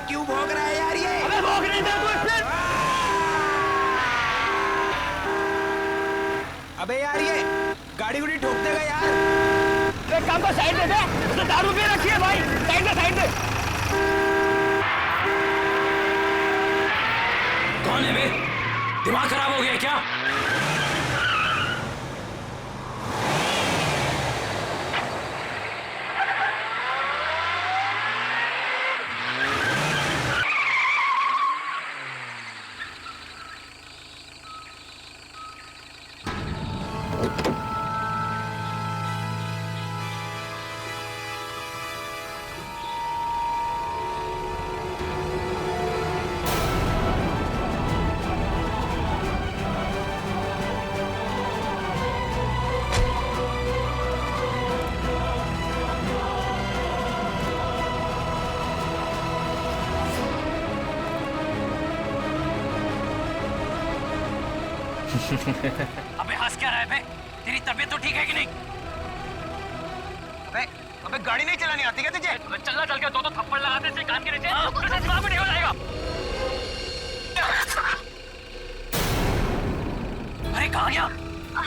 क्यों भौंक रहा है यार ये? अबे भौंक नहीं दे तू फिर। अबे यार ये गाड़ी गुड़ी ठोक देगा यार। एक काम कर साइड दे दे, उसने दारू पी रखी है भाई, साइड दे साइड दे। कौन है बे? दिमाग खराब हो गया क्या? अबे हंस क्या रहा है बे? तेरी तबीयत तो ठीक है कि नहीं? अबे गाड़ी नहीं चलानी आती क्या तुझे? चलना चल के दो थप्पड़ लगाते से कान के नीचे तो दिमाग में निकल जाएगा। अरे कहाँ गया?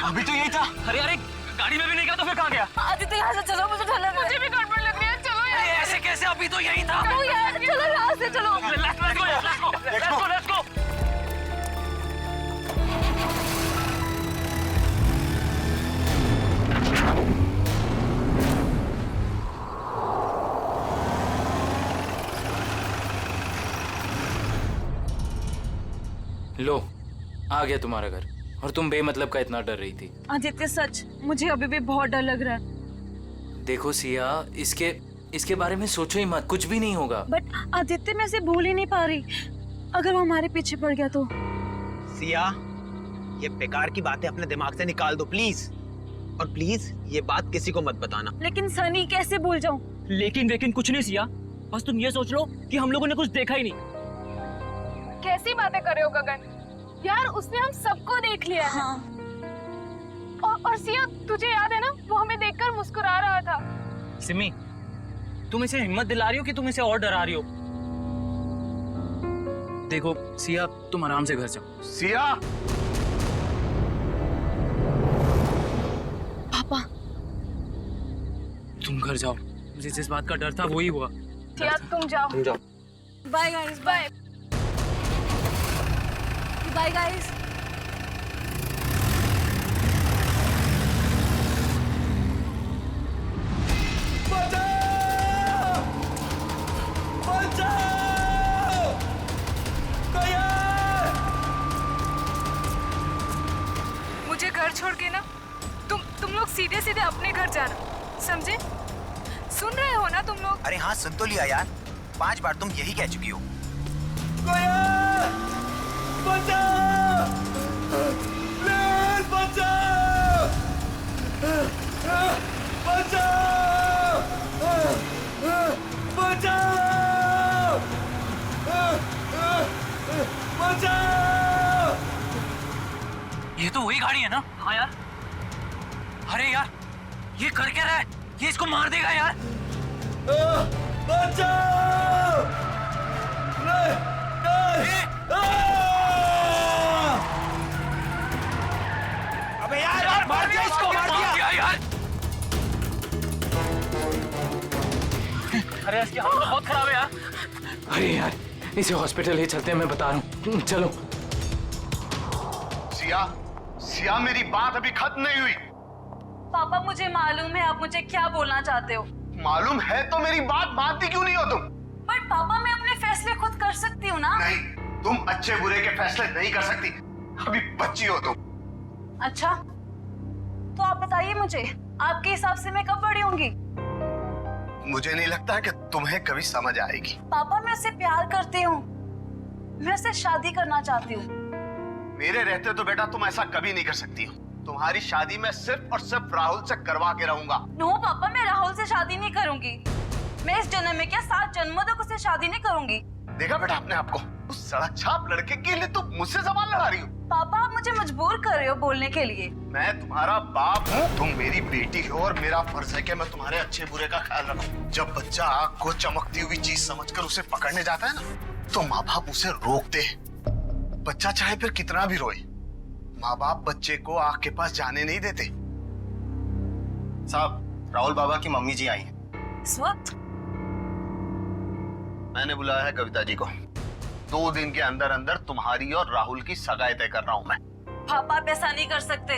अभी तो यही था। अरे अरे गाड़ी में भी नहीं गया तो फिर कहाँ गया? आदित्य यहाँ से चलो, मुझे डर लग रहा है। मुझे भी गड़बड़ लग रही है, चलो यार। अरे ऐसे कैसे? अभी तो यही था। चलो यार, चलो यहाँ से चलो। Let's go. लो आ गया तुम्हारा घर, और तुम बेमतलब का इतना डर रही थी। आदित्य सच, मुझे अभी भी बहुत डर लग रहा है। देखो सिया, इसके बारे में सोचो ही मत, कुछ भी नहीं होगा। बट आदित्य मैं इसे भूल ही नहीं पा रही। अगर वो हमारे पीछे पड़ गया तो? सिया, ये बेकार की बातें अपने दिमाग से निकाल दो प्लीज, और प्लीज ये बात किसी को मत बताना। लेकिन सनी, कैसे भूल जाऊं? लेकिन कुछ नहीं सिया, बस तुम ये सोच लो कि हम लोगों ने कुछ देखा ही नहीं। कैसी बातें कर रहे हो गगन? यार उसने हम सबको देख लिया है। हाँ। और सिया, तुझे याद है ना, वो हमें देखकर मुस्कुरा रहा था। सिमी, तुम इसे हिम्मत दिला रही हो कि तुम इसे और डरा रही हो? देखो सिया, तुम आराम से घर जाओ। सिया! पापा, तुम घर जाओ, मुझे जिस बात का डर था वही हुआ। सिया तुम जाओ। Bye guys, bye bye guys. मुझे घर छोड़ के ना तुम लोग सीधे सीधे अपने घर जाना, समझे? सुन रहे हो ना तुम लोग? अरे हाँ, सुन तो लिया यार, 5 बार तुम यही कह चुकी हो। ये तो वही गाड़ी है ना? हाँ यार। अरे यार, ये कर क्या रहा है? ये इसको मार देगा यार। अबे यार मार दिया इसको, मार दिया यार। अरे इसकी हालत बहुत खराब है यार। अरे यार, इसे हॉस्पिटल ले चलते हैं, मैं बता रहा हूँ, चलो। सिया, मेरी बात अभी खत्म नहीं हुई। पापा, मुझे मालूम है आप मुझे क्या बोलना चाहते हो। मालूम है तो मेरी बात मानती क्यों नहीं हो तुम? बट पापा, मैं अपने फैसले खुद कर सकती हूँ ना। नहीं, तुम अच्छे बुरे के फैसले नहीं कर सकती, अभी बच्ची हो तुम। अच्छा, तो आप बताइए मुझे, आपके हिसाब से मैं कब बड़ी होंगी? मुझे नहीं लगता कि तुम्हें कभी समझ आएगी। पापा मैं उससे प्यार करती हूँ, मैं उससे शादी करना चाहती हूँ। मेरे रहते तो बेटा तुम ऐसा कभी नहीं कर सकती हो। तुम्हारी शादी मैं सिर्फ और सिर्फ राहुल से करवा के रहूंगा। नो पापा, मैं राहुल से शादी नहीं करूंगी। मैं इस जन्म में क्या 7 जन्मों तक उससे शादी नहीं करूंगी। देखा बेटा अपने आप को, उस सड़क छाप लड़के के लिए तुम मुझसे जबान लड़ा रही हो। पापा आप मुझे मजबूर कर रहे हो बोलने के लिए। मैं तुम्हारा बाप हूँ, तुम मेरी बेटी हो और मेरा फर्ज है कि मैं तुम्हारे अच्छे बुरे का ख्याल रखूं। जब बच्चा आग को चमकती हुई चीज समझकर उसे पकड़ने जाता है ना, तो माँ बाप उसे रोकते हैं। बच्चा चाहे फिर कितना भी रोए, माँ बाप बच्चे को आग के पास जाने नहीं देते। साहब, राहुल बाबा की मम्मी जी आई हैं। इस वक्त? मैंने बुलाया है कविता जी को। 2 दिन के अंदर अंदर तुम्हारी और राहुल की सगाई तय कर रहा हूँ मैं। पापा आप ऐसा नहीं कर सकते।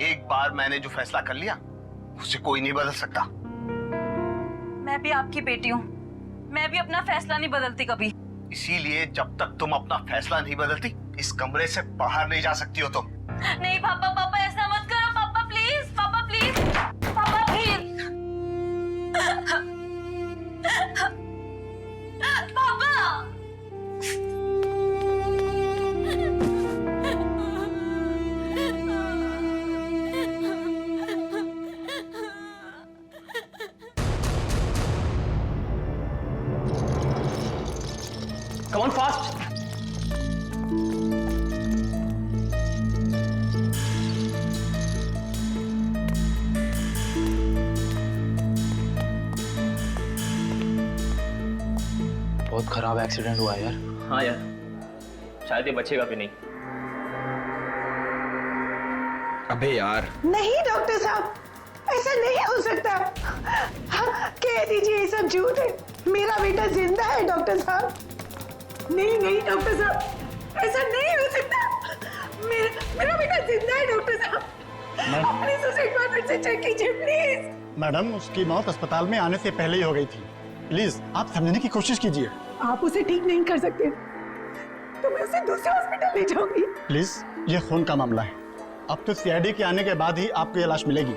एक बार मैंने जो फैसला कर लिया उसे कोई नहीं बदल सकता। मैं भी आपकी बेटी हूँ, मैं भी अपना फैसला नहीं बदलती कभी। इसीलिए जब तक तुम अपना फैसला नहीं बदलती, इस कमरे से बाहर नहीं जा सकती हो तुम। नहीं पापा, पापा ऐसा मत करो। पापा प्लीज, पापा प्लीज, पापा प्लीज। पापा Come on fast. बहुत खराब एक्सीडेंट हुआ यार। हाँ यार, शायद ये बचेगा भी नहीं। अबे यार, नहीं डॉक्टर साहब, ऐसा नहीं हो सकता। हाँ, कह दीजिए ये सब झूठ है। मेरा बेटा जिंदा है डॉक्टर साहब। नहीं नहीं डॉक्टर साहब, ऐसा नहीं हो सकता। मेरा बेटा जिंदा है डॉक्टर साहब। प्लीज उसे एक बार फिर से चेक कीजिए प्लीज। मैडम, उसकी मौत अस्पताल में आने से पहले ही हो गई थी। प्लीज आप समझने की कोशिश कीजिए। आप उसे ठीक नहीं कर सकते तो मैं उसे दूसरे हॉस्पिटल ले जाऊंगी। प्लीज, ये खून का मामला है। अब तो सीआईडी के आने के बाद ही आपको ये लाश मिलेगी।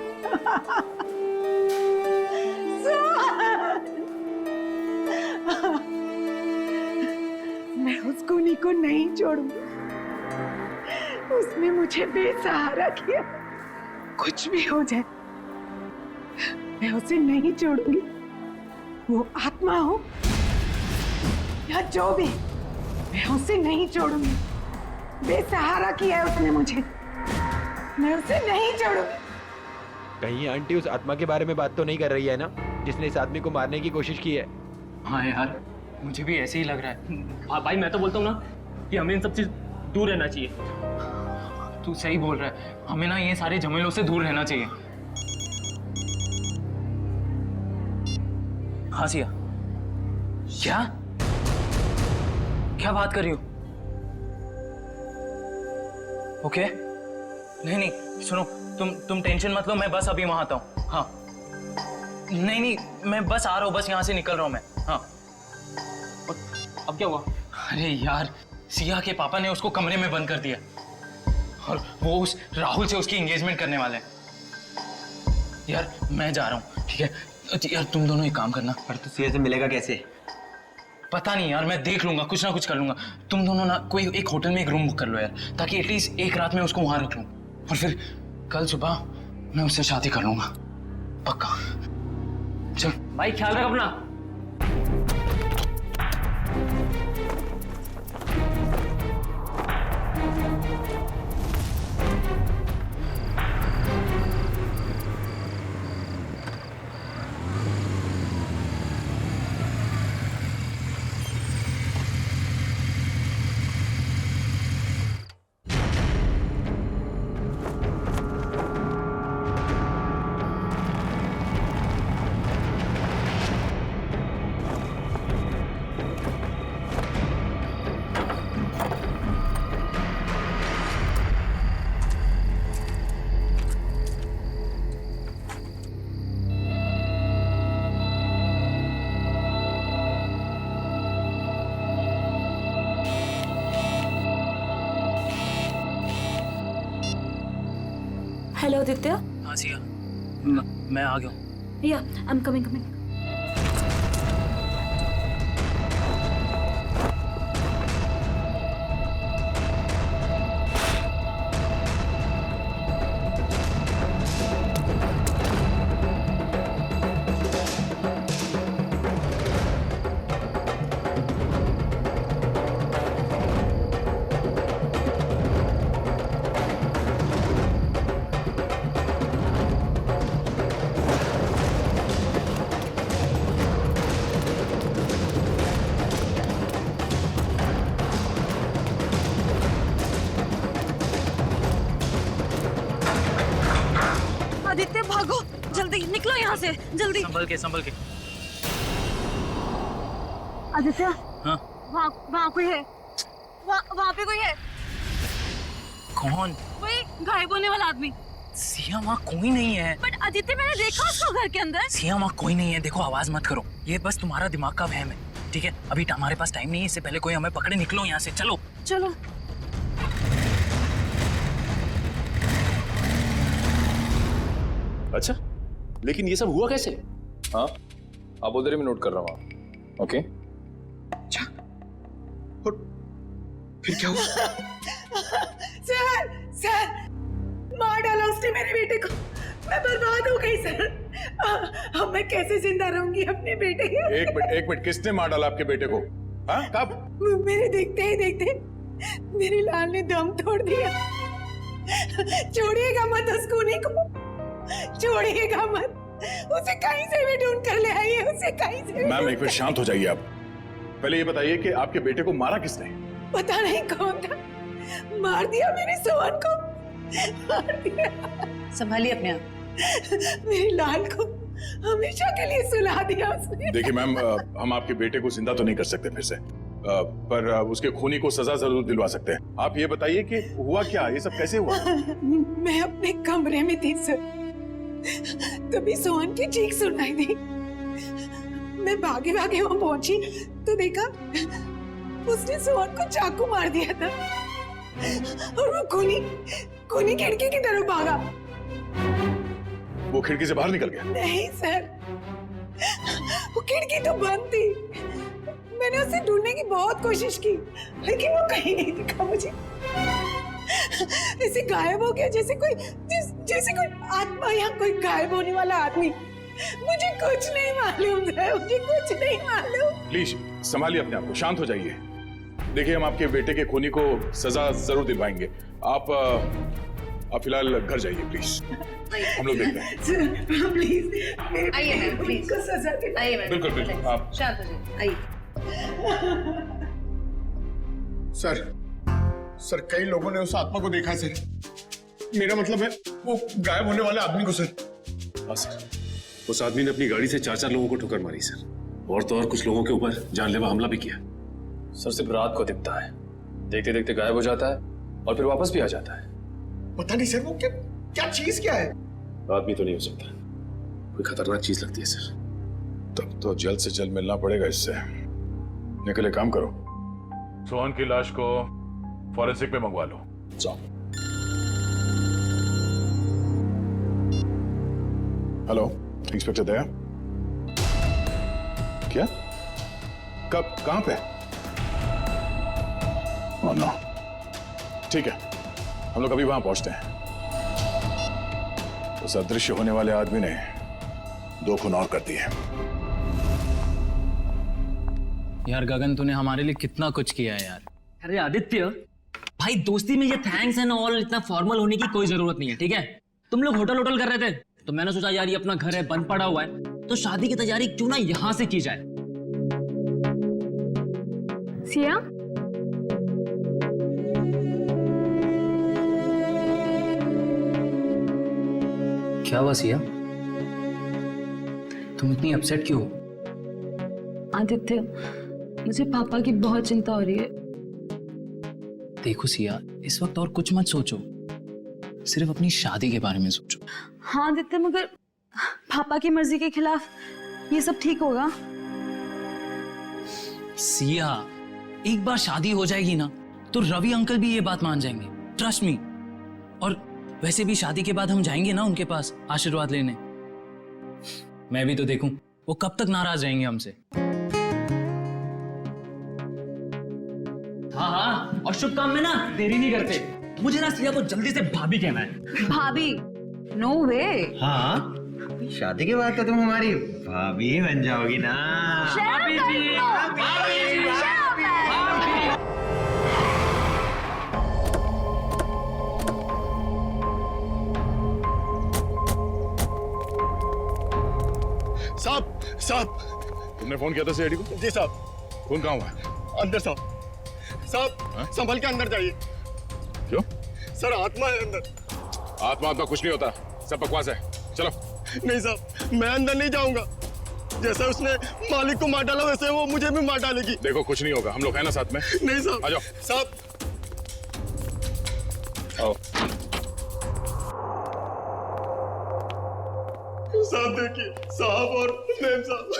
मैं उस खूनी को नहीं छोड़ूंगी। उसने मुझे बेसहारा किया। कुछ भी हो जाए मैं उसे नहीं छोड़ूंगी। वो आत्मा हो या जो भी, मैं उसे नहीं छोड़ूंगी। बेसहारा किया है उसने मुझे, मैं उसे नहीं छोड़ूंगी। कहीं आंटी उस आत्मा के बारे में बात तो नहीं कर रही है ना, जिसने इस आदमी को मारने की कोशिश की है? हाँ यार, मुझे भी ऐसे ही लग रहा है। भाई मैं तो बोलता हूँ ना कि हमें इन सब चीज दूर रहना चाहिए। तू सही बोल रहा है, हमें ना ये सारे झमेलों से दूर रहना चाहिए। हाँ सिया, क्या बात कर रही हो? ओके, नहीं सुनो, तुम टेंशन मत लो, मैं बस अभी वहां आता हूँ। हाँ नहीं मैं बस आ रहा हूँ, बस यहाँ से निकल रहा हूँ मैं। हाँ अब क्या हुआ? अरे यार, सिया के पापा ने उसको कमरे में बंद कर दिया और वो उस राहुल से उसकी एंगेजमेंट करने वाले हैं। यार मैं जा रहा हूँ, ठीक है? यार तुम दोनों एक काम करना। पर तू सिया से मिलेगा कैसे? पता नहीं यार, मैं देख लूंगा, कुछ ना कुछ कर लूंगा। तुम दोनों ना कोई एक होटल में एक रूम बुक कर लो यार, ताकि एटलीस्ट एक रात में उसको वहां रख लूं और फिर कल सुबह मैं उससे शादी कर लूंगा, पक्का। चल भाई, ख्याल रख अपना। हेलो आदित्य। हाँ सिया, मैं आ गया हूँ। या I am coming coming. Aditya भागो, जल्दी निकलो यहाँ से, जल्दी। संभल के। आदित्य, हाँ वहाँ कोई है, वहाँ पे कोई है, कौन? कोई गायब होने वाला आदमी। सिया वहाँ कोई नहीं है। बट आदित्य मैंने देखा उसको घर के अंदर। सिया वहाँ कोई नहीं है। देखो आवाज मत करो, ये बस तुम्हारा दिमाग का वहम है, ठीक है? अभी हमारे पास टाइम नहीं है, इससे पहले कोई हमें पकड़े। निकलो यहाँ से, चलो चलो। अच्छा, लेकिन ये सब हुआ कैसे? हाँ, आप उधर ही मैं नोट कर रहा हूँ। ओके। अच्छा, और फिर क्या हुआ? सर, मार डाला उसने मेरे बेटे को। मैं बर्बाद हो गई सर। अब मैं कैसे जिंदा रहूंगी अपने बेटे के? एक मिनट, किसने मार डाला आपके बेटे को? हाँ, कब? मेरे देखते ही देखते मेरे लाल ने दम तोड़ दिया। छोड़िएगा मत उस खूनी को, छोड़िएगा मत। उसे कहीं से भी ढूंढ कर ले आइए, उसे कहीं से। मैम एक मिनट शांत हो जाइए आप। पहले ये बताइए कि आपके बेटे को मारा किसने? पता नहीं कौन था, मार दिया मेरे सोहन को, मार दिया। संभालिए अपने आप। मेरे लाल को हमेशा के लिए सुला दिया उसने। देखिए मैम, हम आपके बेटे को जिंदा तो नहीं कर सकते फिर से, पर उसके खूनी को सजा जरूर दिलवा सकते हैं। आप ये बताइए कि हुआ क्या, ये सब कैसे हुआ? मैं अपने कमरे में थी सर, तभी सोहन की चीख सुनाई दी। मैं भागे वहां पहुंची तो देखा उसने सोहन को चाकू मार दिया था और वो खूनी खिड़की की तरफ भागा। वो खिड़की से बाहर निकल गया? नहीं सर, वो खिड़की तो बंद थी। मैंने उसे ढूंढने की बहुत कोशिश की, लेकिन वो कहीं नहीं दिखा मुझे। ऐसे गायब हो गया जैसे कोई आत्मा या कोई गायब होने वाला आदमी। मुझे कुछ नहीं मालूम है, मुझे कुछ नहीं मालूम। प्लीज संभालिए अपने आप को, शांत हो जाइए। देखिए हम आपके बेटे के खूनी को सजा जरूर दिलवाएंगे। आप फिलहाल घर जाइए प्लीज, हम लोग देखते हैं। प्लीज आइए, प्लीज को सजा दे। आइए बिल्कुल आप शांत हो जाइए, आइए। सर कई लोगों ने उस आत्मा को देखा सर। मेरा मतलब है वो गायब होने वाले आदमी को सर। हाँ सर, उस आदमी ने अपनी गाड़ी से 4 लोगों को ठोकर मारी सर, और तो और कुछ लोगों के ऊपर जानलेवा हमला भी किया। सर सिर्फ रात को दिखता है, देखते देखते गायब हो जाता है और फिर वापस भी आ जाता है। पता नहीं सर वो क्या चीज क्या है। आदमी तो नहीं हो सकता, कोई खतरनाक चीज लगती है सर। तब तो जल्द से जल्द मिलना पड़ेगा इससे। निकले काम करो, सोहन की लाश को फॉरेंसिक में मंगवा लो। जाओ। हेलो इंस्पेक्टर दया, क्या? कब, कहां पे? ओह नो, ठीक है हम लोग अभी वहां पहुंचते हैं। उस अदृश्य होने वाले आदमी ने 2 खून और कर दिए। यार गगन, तूने हमारे लिए कितना कुछ किया है यार। अरे आदित्य भाई, दोस्ती में ये थैंक्स एंड ऑल इतना फॉर्मल होने की कोई जरूरत नहीं है, ठीक है? तुम लोग होटल कर रहे थे तो मैंने सोचा यार ये अपना घर है, बंद पड़ा हुआ है, तो शादी की तैयारी क्यों ना यहां से की जाए। सिया, क्या हुआ सिया? तुम इतनी अपसेट क्यों हो? आदित्य, मुझे पापा की बहुत चिंता हो रही है। देखो सिया, इस वक्त और कुछ मत सोचो, सिर्फ अपनी शादी के बारे में सोचो। हाँ आदित्य, मगर पापा की मर्जी के खिलाफ ये सब ठीक होगा? सिया, एक बार शादी हो जाएगी ना तो रवि अंकल भी ये बात मान जाएंगे, ट्रस्ट मी। और वैसे भी शादी के बाद हम जाएंगे ना उनके पास आशीर्वाद लेने। मैं भी तो देखूं वो कब तक नाराज रहेंगे हमसे। हाँ हाँ, और शुभ काम में ना देरी नहीं करते। मुझे ना सिया को जल्दी से भाभी कहना है। भाभी? नो वे। हाँ, शादी के बाद तो तुम हमारी भाभी ही बन जाओगी ना। भाभी जी, साहब साहब, तुमने फोन किया था सीआईडी को? जी साहब। फोन कहाँ हुआ है? अंदर साहब। साहब संभल के अंदर जाइए। क्यों? सर आत्मा है अंदर। आत्मा कुछ नहीं होता, सब बकवास है। चलो। नहीं साहब, मैं अंदर नहीं जाऊंगा। जैसे उसने मालिक को मार डाला वैसे वो मुझे भी मार डालेगी। देखो कुछ नहीं होगा, हम लोग हैं ना साथ में। नहीं साहब। आ जाओ। साहब आओ। साहब देखिए, साहब और मैम साहब।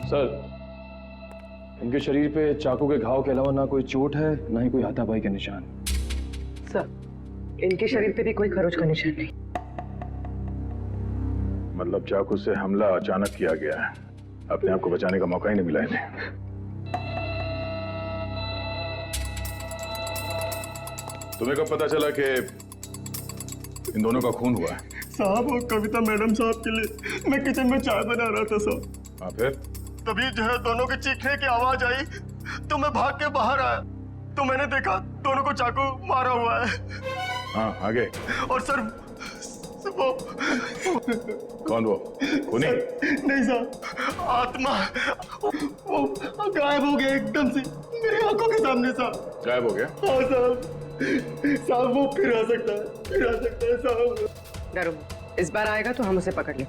सर, इनके शरीर पे चाकू के घाव के अलावा ना कोई चोट है ना ही कोई हाथापाई के निशान। सर, इनके शरीर पे भी कोई खरोच का निशान नहीं। मतलब चाकू से हमला अचानक किया गया है, अपने आप को बचाने का मौका ही नहीं मिला इन्हें। तुम्हें कब पता चला कि इन दोनों का खून हुआ है? साहब वो कविता मैडम साहब के लिए मैं किचन में चाय बना रहा था साहब। हाँ फिर? तभी जो है दोनों के चीखने की आवाज आई तो मैं भाग के बाहर आया तो मैंने देखा दोनों को चाकू मारा हुआ है। हाँ आगे? और सर वो कौन वो? खूनी? नहीं साहब, आत्मा वो गायब हो गया एकदम से मेरी आंखों के सामने साहब। गायब हो गया? हाँ साहब। साहब वो फिर आ सकता है साहब। डरो, इस बार आएगा तो हम उसे पकड़ लें।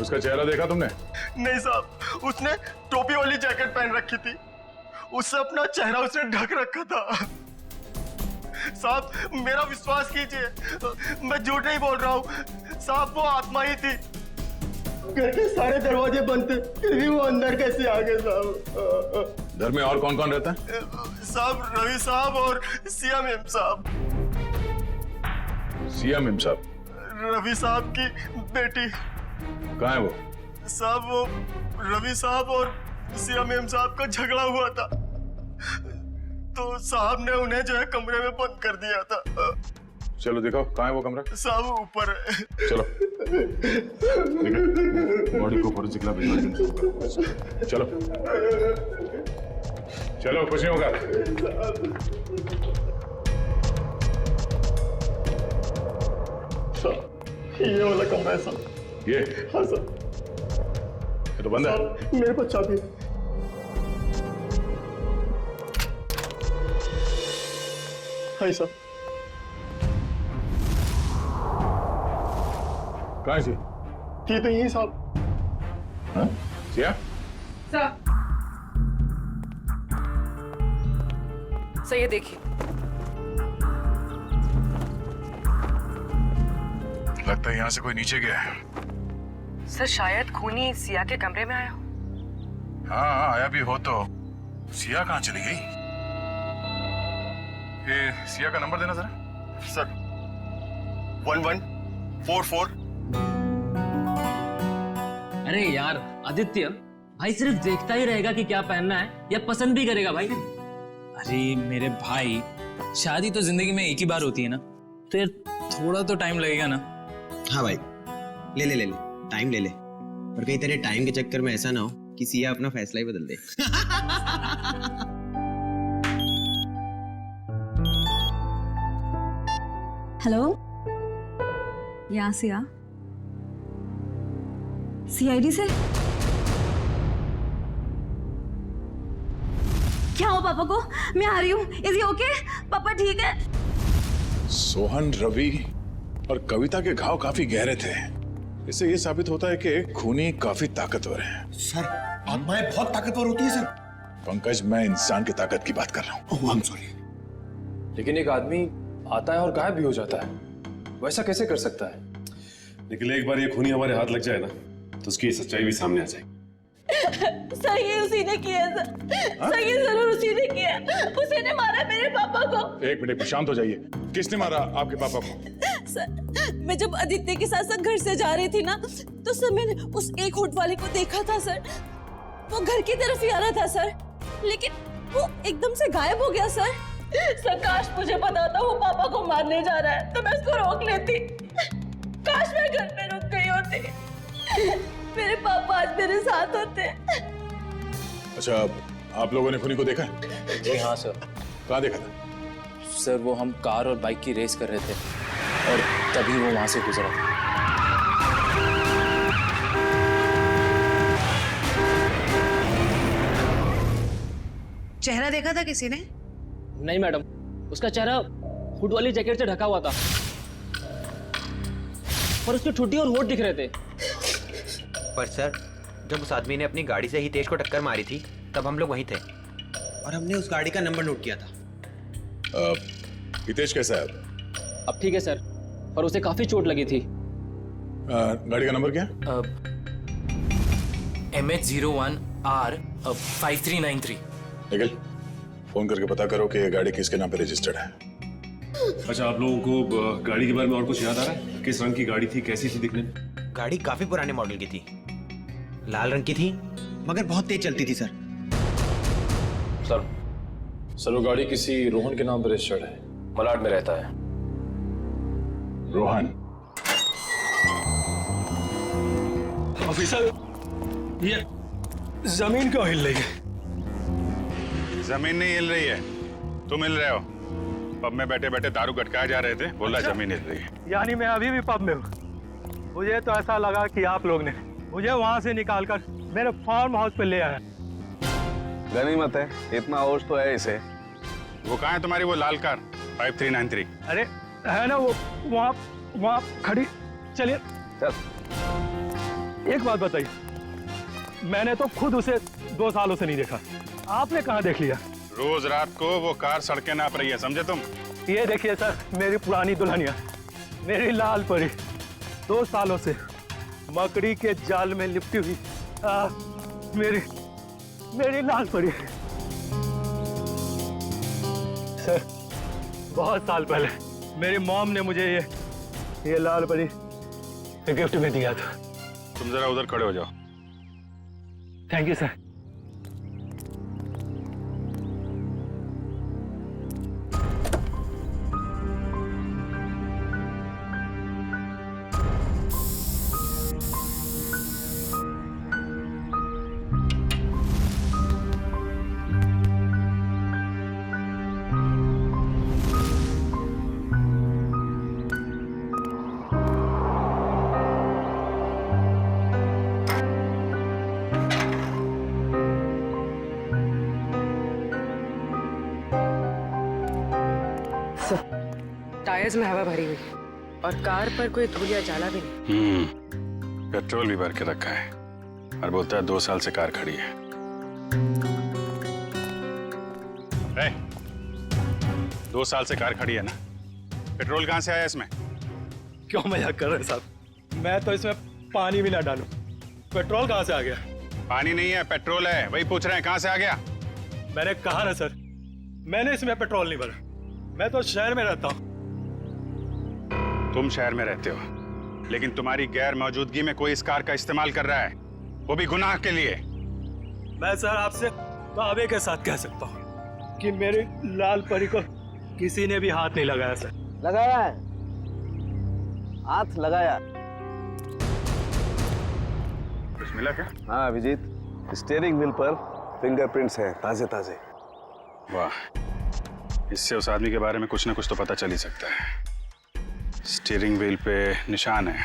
उसका चेहरा देखा तुमने? नहीं साहब, उसने टोपी वाली जैकेट पहन रखी थी, उससे अपना चेहरा उसने ढक रखा था। साहब मेरा विश्वास कीजिए, मैं झूठ नहीं बोल रहा हूँ साहब, वो आत्मा ही थी। घर के सारे दरवाजे बंद थे फिर भी वो अंदर कैसे आ गए साहब? घर में और कौन कौन रहता है? साहब रवि साहब और सिया मेम साहब। सिया मेम साहब? रवि साहब की बेटी। कहाँ है वो? साहब वो रवि साहब और सिया मेम साहब का झगड़ा हुआ था तो साहब ने उन्हें जो है कमरे में बंद कर दिया था। चलो दिखाओ कहाँ है वो कमरा। साहब ऊपर है। चलो बॉडी को फोरेंसिक लैब भिजवा दो। चलो चलो, कुछ नहीं होगा। ये वाला कमरा है साहब। ये? हाँ सर। ये तो बंद है। मेरे पास चाबी है। हाँ सर। कहाँ है सी? ये तो यही साहब। हाँ? सिया? सर ये देखिए। लगता है यहाँ से कोई नीचे गया है। सर शायद खूनी सिया के कमरे में आया हो। हाँ आया भी हो तो सिया कहाँ चली गई? ये सिया का नंबर देना जरा। सर 1144। अरे यार आदित्य, भाई सिर्फ देखता ही रहेगा कि क्या पहनना है या पसंद भी करेगा भाई? अरे मेरे भाई, शादी तो जिंदगी में एक ही बार होती है ना, तो यार थोड़ा तो टाइम लगेगा ना। हाँ भाई, ले ले ले ले, टाइम ले ले, और कहीं तेरे टाइम के चक्कर में ऐसा ना हो कि सिया अपना फैसला ही बदल दे। हेलो, यहाँ सिया, सीआईडी से? क्या हो पापा को? मैं आ रही हूँ। Is he okay? पापा ठीक है? सोहन, रवि और कविता के घाव काफी गहरे थे। इससे ये साबित होता है कि खूनी काफी ताकतवर है। सर आत्माएं बहुत ताकतवर होती है सर। पंकज, मैं इंसान की ताकत की बात कर रहा हूँ। I am sorry. लेकिन एक आदमी आता है और गायब भी हो जाता है, वैसा कैसे कर सकता है? लेकिन एक बार ये खूनी हमारे हाथ लग जाए ना, तो उसकी सच्चाई भी सामने आ जाएगी। सर ये उसी ने किया सर ये जरूर उसी ने किया। उसी ने मारा मेरे पापा को। एक मिनट, शांत हो जाइए। किसने मारा आपके पापा को? सर मैं जब आदित्य के साथ घर से जा रही थी ना, तो सर मैंने उस एक होट वाले को देखा था सर। वो घर की तरफ ही आ रहा था सर, लेकिन वो एकदम से गायब हो गया सर। सर काश मुझे पता होता वो पापा को मारने जा रहा है, तो मैं उसको रोक लेती। काश मैं घर में रुक गई होती, मेरे पापा आज मेरे साथ होते। अच्छा, आप लोगों ने खूनी को देखा? जी हाँ सर। कहाँ देखा था? सर वो हम कार और बाइक की रेस कर रहे थे और तभी वो वहां से गुजरा था। चेहरा देखा था किसी ने? नहीं मैडम, उसका चेहरा हुड वाली जैकेट से ढका हुआ था और उसकी ठुड्डी और होठ दिख रहे थे। पर सर, जब उस आदमी ने अपनी गाड़ी से हितेश को टक्कर मारी थी, तब हम लोग वहीं थे और हमने उस गाड़ी का नंबर नोट किया था। हितेश कैसा है? अब ठीक है सर, पर उसे काफी चोट लगी थी। गाड़ी का नंबर क्या? MH01R5393। निखिल, फोन करके पता करो कि ये गाड़ी किसके नाम पे रजिस्टर्ड है। अच्छा, आप लोगों को गाड़ी के बारे में और कुछ याद आ रहा है? किस रंग की गाड़ी थी, कैसी थी दिखने में? गाड़ी काफी पुराने मॉडल की थी, लाल रंग की थी, मगर बहुत तेज चलती थी सर। सर वो गाड़ी किसी रोहन के नाम पर रजिस्टर्ड है, मलाड में रहता है। रोहन? ऑफिसर, ये जमीन क्यों हिल रही है? जमीन नहीं हिल रही है, तुम हिल रहे हो। पब में बैठे बैठे दारू गटकाए जा रहे थे, बोला जमीन हिल रही है। यानी मैं अभी भी पब में हूँ। मुझे तो ऐसा लगा कि आप लोग ने मुझे वहाँ से निकालकर मेरे फार्म हाउस पे ले आया। गनीमत है, इतना होश तो है इसे। वो कहाँ है तुम्हारी वो लाल कार 5393? अरे है ना वो वहाँ खड़ी। चलिए चल। एक बात बताइए, मैंने तो खुद उसे 2 सालों से नहीं देखा, आपने कहाँ देख लिया? रोज रात को वो कार सड़कें नाप रही है, समझे तुम? ये देखिए सर, मेरी पुरानी दुल्हनिया, मेरी लाल परी, 2 सालों से मकड़ी के जाल में लिपटी हुई मेरी लाल परी। सर बहुत साल पहले मेरी मॉम ने मुझे ये लाल परी गिफ्ट में दिया था। तुम जरा उधर खड़े हो जाओ। Thank you sir. टायर्स में हवा भरी हुई है और कार पर कोई धूल या जाला भी नहीं। पेट्रोल भी भर के रखा है और बोलता है 2 साल से कार खड़ी है। 2 साल से कार खड़ी है ना, पेट्रोल कहाँ से आया इसमें? क्यों मजाक कर रहे हैं साहब? मैं तो इसमें पानी भी ना डालूं, पेट्रोल कहाँ से आ गया? पानी नहीं है, पेट्रोल है, वही पूछ रहे हैं कहाँ से आ गया। मैंने कहा ना सर, मैंने इसमें पेट्रोल नहीं भरा। मैं तो शहर में रहता हूँ। तुम शहर में रहते हो, लेकिन तुम्हारी गैर मौजूदगी में कोई इस कार का इस्तेमाल कर रहा है, वो भी गुनाह के लिए। मैं सर आपसे दावे के साथ कह सकता हूँ कि मेरी लाल परी को किसी ने भी हाथ नहीं लगाया सर। लगाया है, हाथ लगाया। कुछ मिला क्या? हाँ अभिजीत, स्टीयरिंग व्हील पर फिंगरप्रिंट्स हैं, ताजे ताजे। वाह, इससे उस आदमी के बारे में कुछ ना कुछ तो पता चल ही सकता है। स्टीयरिंग व्हील पे निशान है,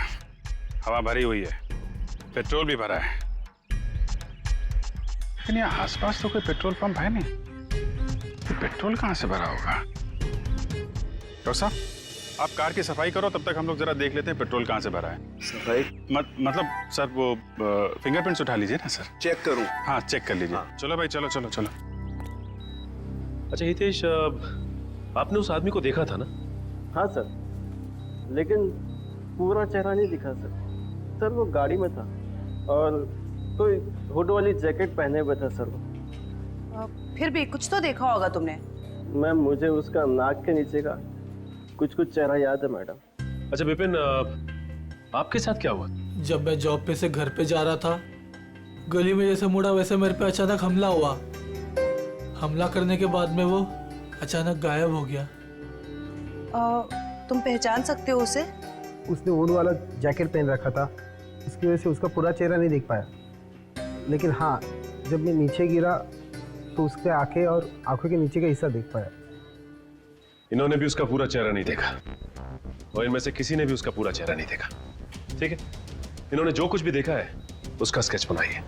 हवा भरी हुई है, पेट्रोल भी भरा है, लेकिन यहाँ आसपास तो कोई पेट्रोल पंप है नहीं। तो पेट्रोल कहाँ से भरा होगा? डॉक्टर साहब, आप कार की सफाई करो, तब तक हम लोग जरा देख लेते हैं पेट्रोल कहाँ से भरा है। सफाई मतलब सर वो फिंगरप्रिंट्स उठा लीजिए ना सर। चेक करूं? हाँ चेक कर लीजिए। हाँ। चलो भाई, चलो चलो चलो। अच्छा हितेश, आपने उस आदमी को देखा था ना? हाँ सर, लेकिन पूरा चेहरा नहीं दिखा सर। सर वो गाड़ी में था और कोई हुड वाली जैकेट पहने हुए था सर वो। फिर भी कुछ तो देखा होगा तुमने। मैम मुझे उसका नाक के नीचे का कुछ चेहरा याद है मैडम। अच्छा विपिन, आपके साथ क्या हुआ? जब मैं जॉब पे से घर पे जा रहा था, गली में जैसे मुड़ा वैसे मेरे पे अचानक हमला हुआ। हमला करने के बाद में वो अचानक गायब हो गया। तुम पहचान सकते हो उसे? उसने वुड वाला जैकेट पहन रखा था, इसकी वजह से उसका पूरा चेहरा नहीं देख पाया। लेकिन हाँ, जब मैं नीचे गिरा तो उसके आंखें और आंखों के नीचे का हिस्सा देख पाया। इन्होंने भी उसका पूरा चेहरा नहीं देखा और इनमें से किसी ने भी उसका पूरा चेहरा नहीं देखा। ठीक है, इन्होंने जो कुछ भी देखा है उसका स्केच बनाइए।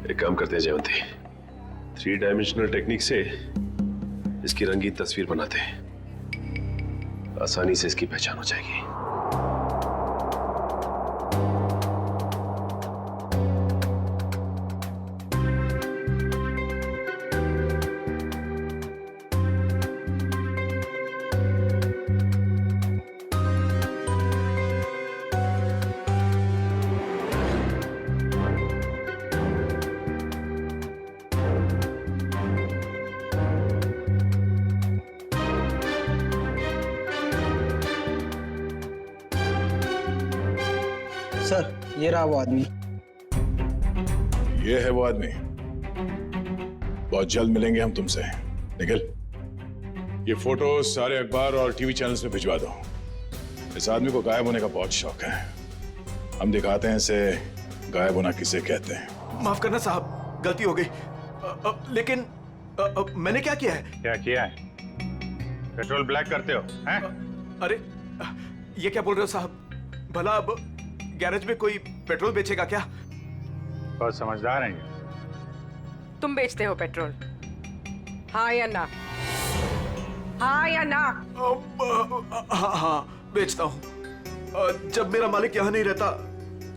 एक काम करते हैं जयवंती, 3 डायमेंशनल टेक्निक से इसकी रंगीन तस्वीर बनाते हैं, आसानी से इसकी पहचान हो जाएगी। सर, ये रहा वो आदमी। ये है वो आदमी। बहुत जल्द मिलेंगे हम तुमसे। निखिल, ये फोटो सारे अखबार और टीवी चैनल्स में भिजवा दो। इस आदमी को गायब होने का बहुत शौक है। हम दिखाते हैं इसे गायब होना किसे कहते हैं। माफ करना साहब, गलती हो गई। लेकिन मैंने क्या किया है? क्या किया है? पेट्रोल ब्लैक करते हो हैं? अरे ये क्या बोल रहे हो साहब? भला अब गैरेज में कोई पेट्रोल बेचेगा क्या? बहुत समझदार हैं ये। तुम बेचते हो पेट्रोल, हाँ या ना? हाँ या ना? हाँ, बेचता हूँ। जब मेरा मालिक यहाँ नहीं रहता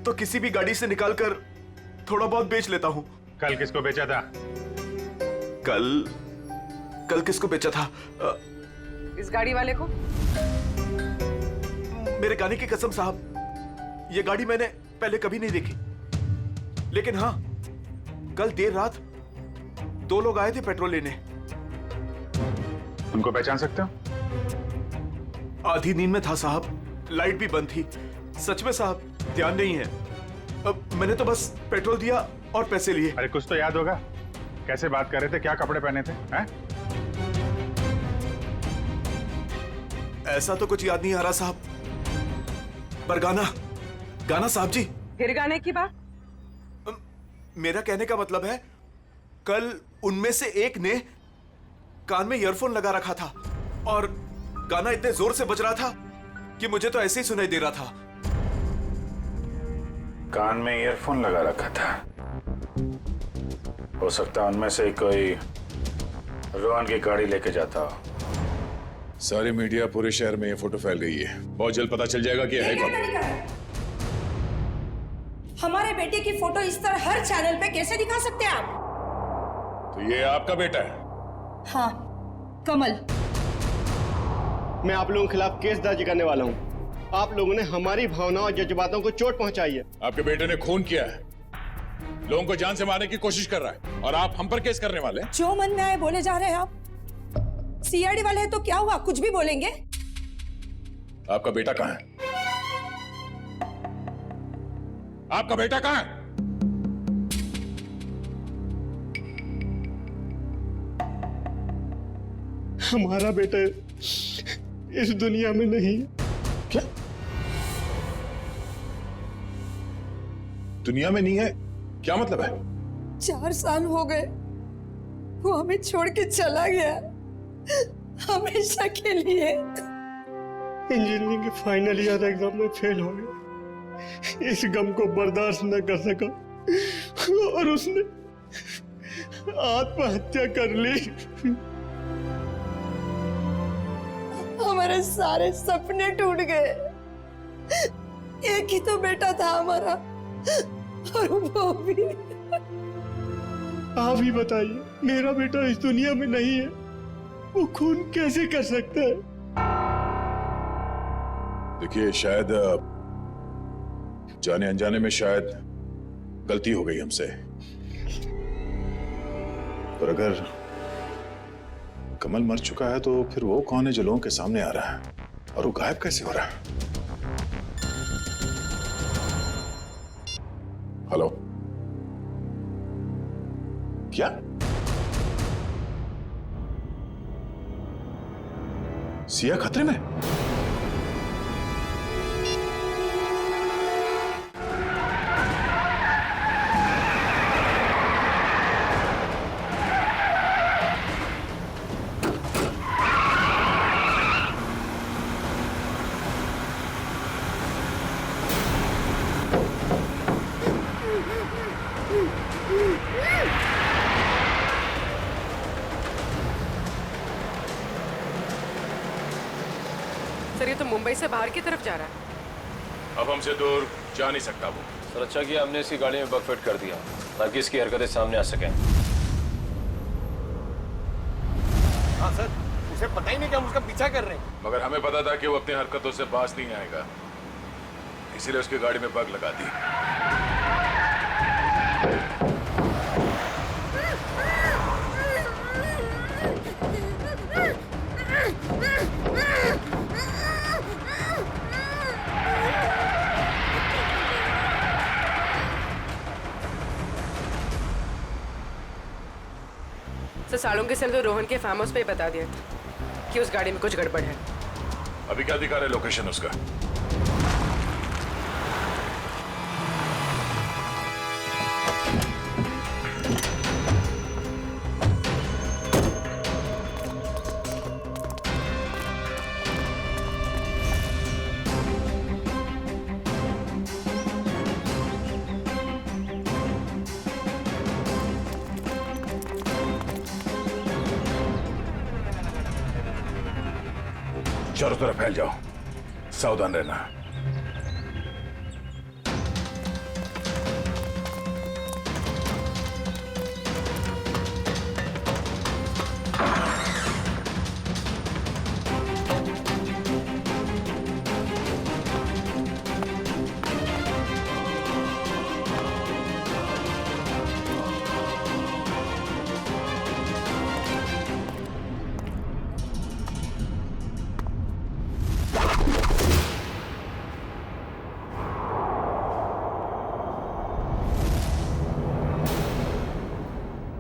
तो किसी भी गाड़ी से निकालकर थोड़ा बहुत बेच लेता हूँ। कल किसको बेचा था? कल किसको बेचा था? इस गाड़ी वाले को। मेरे गाने की कसम साहब, ये गाड़ी मैंने पहले कभी नहीं देखी। लेकिन हाँ, कल देर रात 2 लोग आए थे पेट्रोल लेने। उनको पहचान सकते हो? आधी नींद में था साहब, लाइट भी बंद थी। सच में साहब, ध्यान नहीं है। अब मैंने तो बस पेट्रोल दिया और पैसे लिए। अरे कुछ तो याद होगा, कैसे बात कर रहे थे, क्या कपड़े पहने थे हैं? ऐसा तो कुछ याद नहीं आ रहा साहब, पर गाना साहब जी। फिर गाने की बात? मेरा कहने का मतलब है, कल उनमें से एक ने कान में ईयरफोन लगा रखा था और गाना इतने जोर से बज रहा था कि मुझे तो ऐसे ही सुनाई दे रहा था। कान में ईयरफोन लगा रखा था? हो सकता है उनमें से कोई रोहन की गाड़ी लेके जाता हो। सारी मीडिया, पूरे शहर में ये फोटो फैल गई है। बहुत जल्द पता चल जाएगा कि है कौन। हमारे बेटे की फोटो इस तरह हर चैनल पे कैसे दिखा सकते हैं आप? तो ये आपका बेटा है? हाँ, कमल। मैं आप लोगों के खिलाफ केस दर्ज करने वाला हूँ। आप लोगों ने हमारी भावनाओं और जज्बातों को चोट पहुंचाई है। आपके बेटे ने खून किया है, लोगों को जान से मारने की कोशिश कर रहा है, और आप हम पर केस करने वाले हैं? जो मन में आए बोले जा रहे हैं आप। सीआईडी वाले हैं तो क्या हुआ, कुछ भी बोलेंगे। आपका बेटा कहाँ है? आपका बेटा कहाँ है? हमारा बेटा इस दुनिया में नहीं। क्या दुनिया में नहीं है? क्या मतलब है? 4 साल हो गए, वो हमें छोड़ के चला गया, हमेशा के लिए। इंजीनियरिंग के फाइनल ईयर एग्जाम में फेल हो गया। इस गम को बर्दाश्त न कर सका और उसने आत्महत्या कर ली। हमारे सारे सपने टूट गए। एक ही तो बेटा था हमारा, और वो भी। आप ही बताइए, मेरा बेटा इस दुनिया में नहीं है, वो खून कैसे कर सकता है? देखिए, शायद जाने अनजाने में शायद गलती हो गई हमसे, पर अगर कमल मर चुका है तो फिर वो कौन है जो लोगों के सामने आ रहा है, और वो गायब कैसे हो रहा है? हेलो, क्या सिया खतरे में? सर, ये तो मुंबई से बाहर की तरफ जा रहा है। अब हमसे दूर जा नहीं सकता वो। सर, अच्छा किया हमने इसकी गाड़ी में बग फिट कर दिया ताकि इसकी हरकतें सामने आ सकें। हाँ सर, उसे पता ही नहीं कि हम उसका पीछा कर रहे हैं। मगर हमें पता था कि वो अपनी हरकतों से बाज नहीं आएगा, इसीलिए उसकी गाड़ी में बग लगा दी। सर, सालों के सेल तो रोहन के फार्म हाउस पे ही बता दिया था कि उस गाड़ी में कुछ गड़बड़ है। अभी क्या दिखा रहे लोकेशन उसका? चारों तरफ फैल जाओ, सावधान रहना।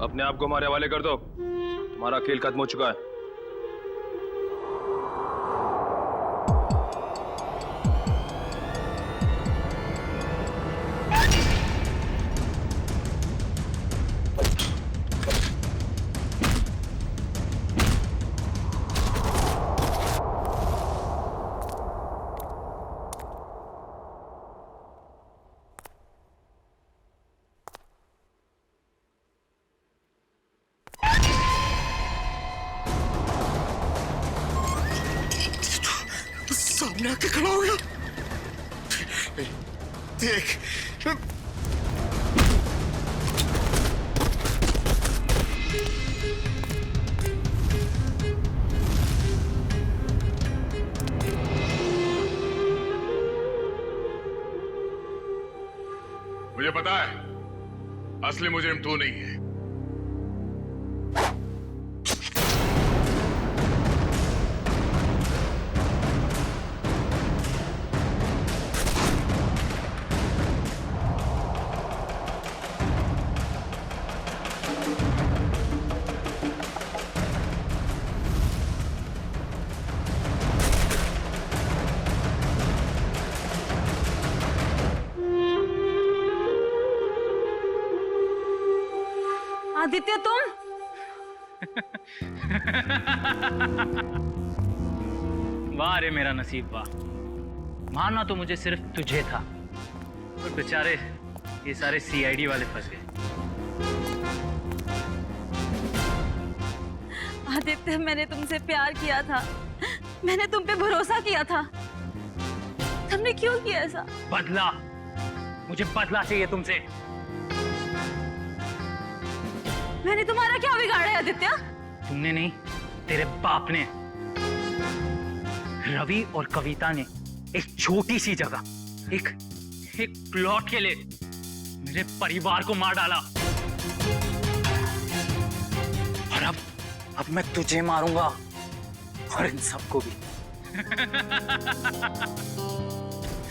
अपने आप को हमारे हवाले कर दो, तुम्हारा खेल खत्म हो चुका है। सामने आके खड़ा हो गया। देख, मुझे पता है असली मुजरिम तू नहीं है। आदित्य, तुम? वाह रे मेरा नसीब वाह, मारना तो मुझे सिर्फ तुझे था, और बेचारे ये सारे सीआईडी वाले फंस गए। आदित्य, मैंने तुमसे प्यार किया था, मैंने तुम पे भरोसा किया था, तुमने क्यों किया ऐसा? बदला, मुझे बदला चाहिए तुमसे। मैंने तुम्हारा क्या बिगाड़ा है आदित्य? तुमने नहीं, तेरे बाप ने। रवि और कविता ने एक छोटी सी जगह, एक प्लॉट के लिए मेरे परिवार को मार डाला। और अब मैं तुझे मारूंगा और इन सबको भी।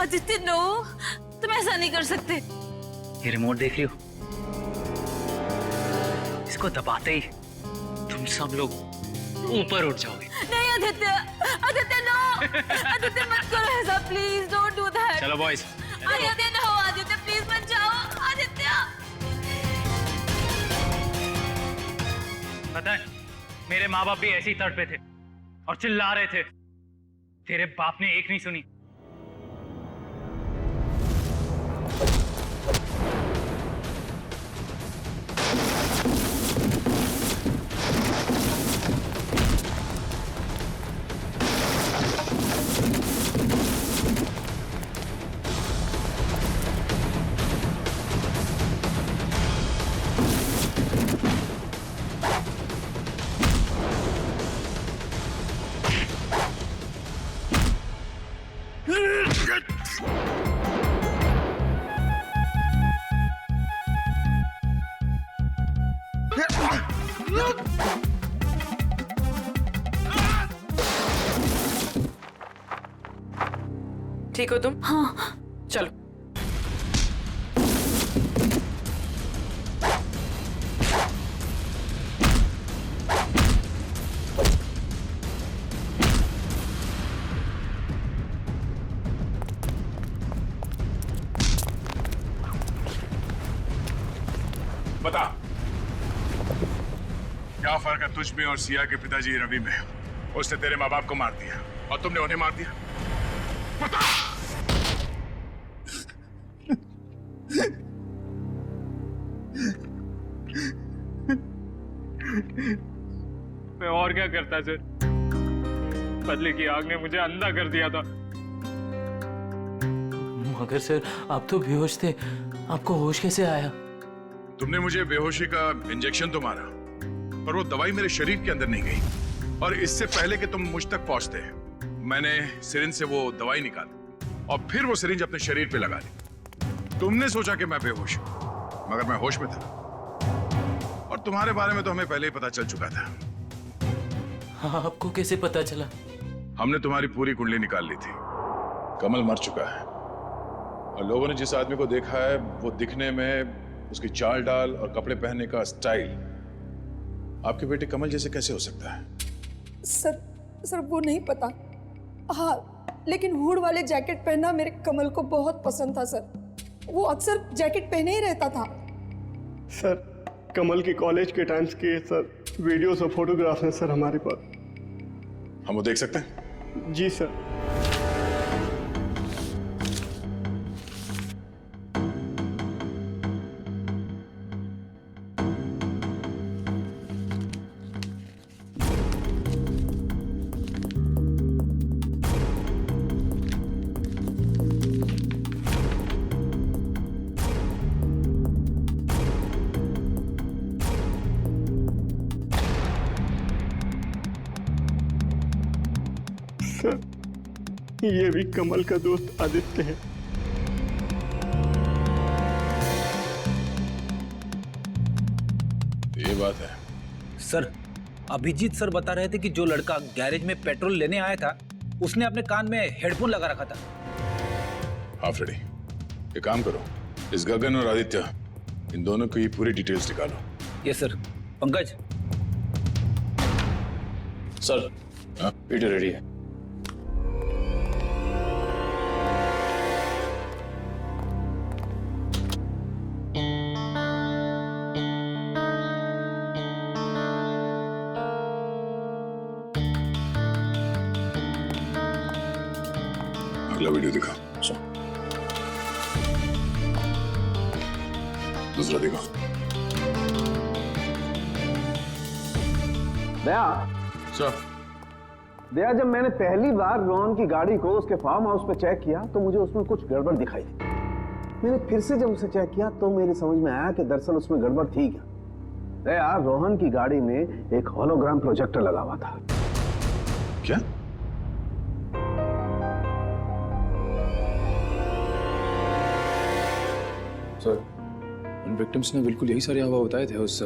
आदित्य नो, तुम ऐसा नहीं कर सकते। ये रिमोट देख रही हो? इसको दबाते ही तुम सब लोग ऊपर उठ जाओगे। नहीं आदित्य, आदित्य नो, आदित्य मत करो ऐसा, प्लीज डोंट डू दैट। चलो boys. Aditya no, Aditya please मत जाओ, आदित्य। पता है, मेरे माँ बाप भी ऐसे ही तड़पे थे और चिल्ला रहे थे। तेरे बाप ने एक नहीं सुनी। ठीक हो तुम? हाँ। चलो। बता, क्या फर्क है तुझ में और सिया के पिताजी रवि में? उसने तेरे माँ बाप को मार दिया और तुमने उन्हें मार दिया। बता। मैं और क्या करता सर? बदले की आग ने मुझे अंधा कर दिया था। मगर सर, आप तो बेहोश थे, आपको होश कैसे आया? तुमने मुझे बेहोशी का इंजेक्शन तो मारा, पर वो दवाई मेरे शरीर के अंदर नहीं गई। और इससे पहले कि तुम मुझ तक पहुंचते, मैंने सिरिंज से वो दवाई निकाली और फिर वो सिरिंज अपने शरीर पे लगा ली। तुमने सोचा कि मैं बेहोश हूं, मगर मैं होश में था। और तुम्हारे बारे में तो हमें पहले ही पता चल चुका था। हाँ, आपको कैसे पता चला? हमने तुम्हारी पूरी कुंडली निकाल ली थी। कमल मर चुका है और लोगों ने जिस आदमी को देखा है वो दिखने में, उसकी चाल डाल और कपड़े पहनने का स्टाइल आपके बेटे कमल जैसे कैसे हो सकता है? सर वो नहीं पता। हाँ, लेकिन हुड वाले जैकेट पहनना मेरे कमल को बहुत पसंद था सर। वो अक्सर जैकेट पहने ही रहता था। सर, कमल के कॉलेज के टाइम्स के सर वीडियोस और फोटोग्राफ्स हैं सर हमारे पास। हम वो देख सकते हैं? जी सर। ये भी कमल का दोस्त आदित्य है। ये बात है सर। अभिजीत सर बता रहे थे कि जो लड़का गैरेज में पेट्रोल लेने आया था, उसने अपने कान में हेडफोन लगा रखा था। हाँ फ्रेडी, एक काम करो, इस गगन और आदित्य, इन दोनों की पूरी डिटेल्स निकालो। Yes sir. Pankaj. Sir, Peter ready है। अगला वीडियो दिखा। दूसरा देखो। दया सर, दया, जब मैंने पहली बार रोहन की गाड़ी को उसके फार्म हाउस पे चेक किया तो मुझे उसमें कुछ गड़बड़ दिखाई दी। मैंने फिर से जब उसे चेक किया तो मेरी समझ में आया कि दरअसल उसमें गड़बड़ थी क्या। दया, रोहन की गाड़ी में एक होलोग्राम प्रोजेक्टर लगा हुआ था। क्या? सर, उन विक्टिम्स ने बिल्कुल यही सारे हवा बताए थे उस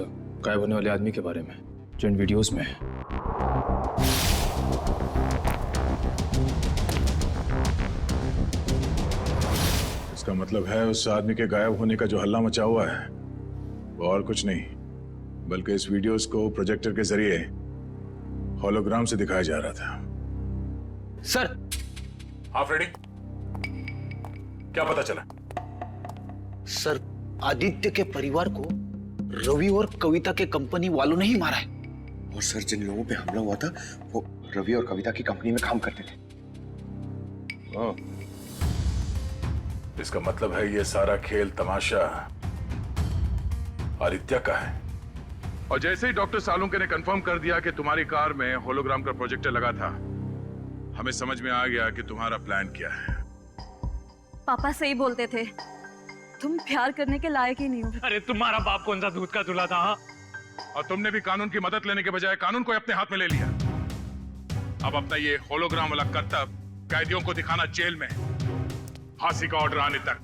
गायब होने वाले आदमी के बारे में जो इन वीडियोस में है। इसका मतलब है उस आदमी के गायब होने का जो हल्ला मचा हुआ है वो और कुछ नहीं बल्कि इस वीडियोस को प्रोजेक्टर के जरिए होलोग्राम से दिखाया जा रहा था। सर। हाँ फ्रेडी, क्या पता चला? सर, आदित्य के परिवार को रवि और कविता के कंपनी वालों ने ही मारा है। और सर, जिन लोगों पे हमला हुआ था वो रवि और कविता की कंपनी में काम करते थे। इसका मतलब है ये सारा खेल तमाशा आदित्य का है। और जैसे ही डॉक्टर सालुंके ने कंफर्म कर दिया कि तुम्हारी कार में होलोग्राम का प्रोजेक्टर लगा था, हमें समझ में आ गया कि तुम्हारा प्लान क्या है। पापा सही बोलते थे, तुम प्यार करने के लायक ही नहीं हो। अरे तुम्हारा बाप कौन सा दूध का दूल्हा था? और तुमने भी कानून की मदद लेने के बजाय कानून को अपने हाथ में ले लिया। अब अपना ये होलोग्राम वाला करतब कैदियों को दिखाना जेल में, फांसी का ऑर्डर आने तक।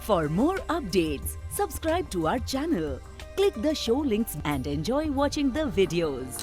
For more updates, subscribe to our channel, click the show links and enjoy watching the videos.